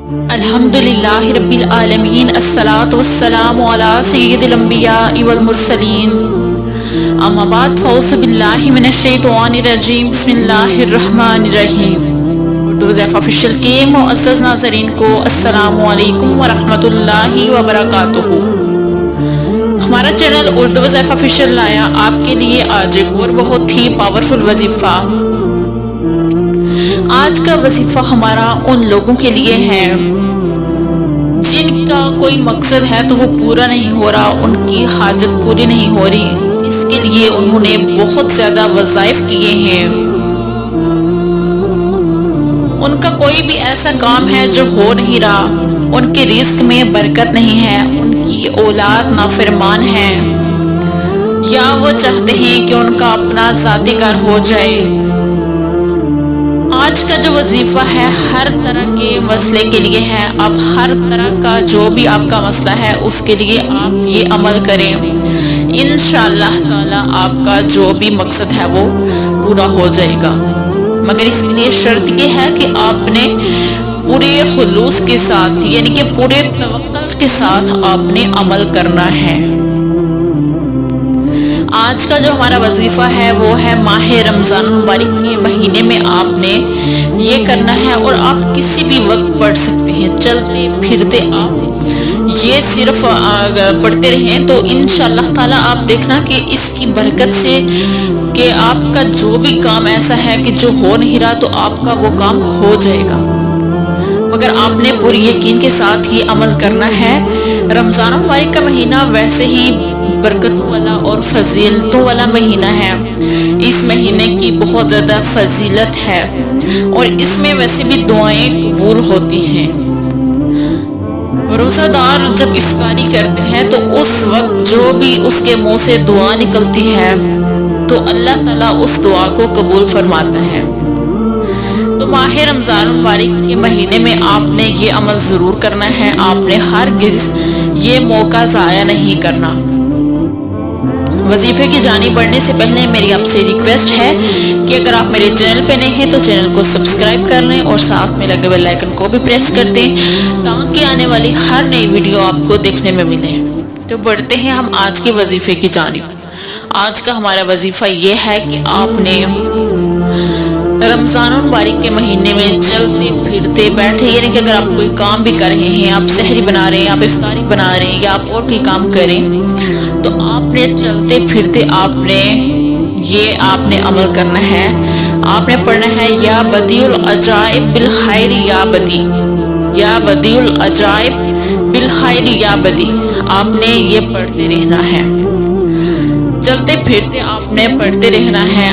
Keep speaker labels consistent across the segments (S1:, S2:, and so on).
S1: الحمدللہ رب العالمین، الصلاۃ والسلام علی سید الانبیاء والمرسلین، اما بعد فاعوذ باللہ من الشیطان الرجیم، بسم اللہ الرحمن الرحیم۔ اردو ضیف آفیشیل کے معزز ناظرین کو السلام علیکم ورحمۃ اللہ وبرکاتہ۔ ہمارا چینل اردو ضیف آفیشیل لایا آپ کے لیے آج ایک اور بہت ہی پاورفل وظیفہ۔ آج کا وظیفہ ہمارا ان لوگوں کے لیے ہے جن کا کوئی مقصد ہے تو وہ پورا نہیں ہو رہا، ان کی حاجت پوری نہیں ہو رہی، اس کے لیے انہوں نے بہت زیادہ وظائف کیے ہیں۔ ان کا کوئی بھی ایسا کام ہے جو ہو نہیں رہا، ان کے رزق میں برکت نہیں ہے، ان کی اولاد نافرمان ہے، یا وہ چاہتے ہیں کہ ان کا اپنا ذاتی گھر ہو جائے۔ آج کا جو وظیفہ ہے ہر طرح کے مسئلے کے لیے ہے۔ آپ ہر طرح کا جو بھی آپ کا مسئلہ ہے اس کے لیے آپ یہ عمل کریں، انشاءاللہ تعالی آپ کا جو بھی مقصد ہے وہ پورا ہو جائے گا۔ مگر اس کے لیے شرط یہ ہے کہ آپ نے پورے خلوص کے ساتھ، یعنی کہ پورے توکل کے ساتھ آپ نے عمل کرنا ہے۔ آج کا جو ہمارا وظیفہ ہے وہ ہے ماہ رمضان مبارک کے مہینے میں آپ نے یہ کرنا ہے، اور آپ کسی بھی وقت پڑھ سکتے ہیں، چلتے پھرتے آپ یہ صرف پڑھتے رہیں تو انشاءاللہ تعالی آپ دیکھنا کہ اس کی برکت سے کہ آپ کا جو بھی کام ایسا ہے کہ جو ہو نہیں رہا تو آپ کا وہ کام ہو جائے گا۔ مگر آپ نے پوری یقین کے ساتھ یہ عمل کرنا ہے۔ رمضان مبارک کا مہینہ ویسے ہی برکتوں والا اور فضیلتوں والا مہینہ ہے، اس مہینے کی بہت زیادہ فضیلت ہے، اور اس میں ویسے بھی دعائیں قبول ہوتی ہیں۔ روزہ دار جب افطاری کرتے ہیں تو اس وقت جو بھی اس کے منہ سے دعا نکلتی ہے تو اللہ تعالیٰ اس دعا کو قبول فرماتا ہے۔ تو ماہ رمضان مبارک کے مہینے میں آپ نے یہ عمل ضرور کرنا ہے، آپ نے ہرگز یہ موقع ضائع نہیں کرنا۔ وظیفے کی جانب بڑھنے سے پہلے میری آپ سے ریکویسٹ ہے کہ اگر آپ میرے چینل پہ نئے ہیں تو چینل کو سبسکرائب کر لیں اور ساتھ میں لگے بیل آئیکن کو بھی پریس کر دیں تاکہ آنے والی ہر نئی ویڈیو آپ کو دیکھنے میں ملے۔ تو بڑھتے ہیں ہم آج کے وظیفے کی جانب۔ آج کا ہمارا وظیفہ یہ ہے کہ آپ نے رمضان مبارک کے مہینے میں چلتے پھرتے بیٹھے، یعنی کہ اگر آپ کوئی کام بھی کر رہے ہیں، آپ سحری بنا رہے ہیں، آپ افطاری بنا رہے ہیں، یا آپ اور کوئی کام کریں تو آپ نے چلتے پھرتے آپ نے عمل کرنا ہے۔ آپ نے پڑھنا ہے یا بدیع العجائب بالخیر یا بدیع، یا بدیع العجائب بالخیر یا بدیع، آپ نے یہ پڑھتے رہنا ہے، چلتے پھرتے آپ نے پڑھتے رہنا ہے۔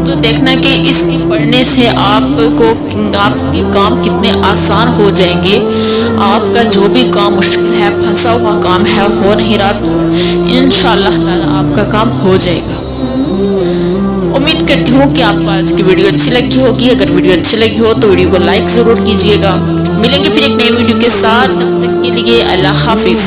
S1: تو دیکھنا کہ اس کی پڑھنے سے آپ کے کام کتنے آسان ہو جائیں گے۔ آپ کا جو بھی کام مشکل ہے، پھنسا ہوا کام ہے، ہو نہیں رہا تو انشاءاللہ تعالی آپ کا کام ہو جائے گا۔ امید کرتی ہوں کہ آپ کو آج کی ویڈیو اچھی لگی ہوگی۔ اگر ویڈیو اچھی لگی ہو تو ویڈیو کو لائک ضرور کیجیے گا۔ ملیں گے پھر ایک نئی ویڈیو کے ساتھ، تب تک کے لیے اللہ حافظ۔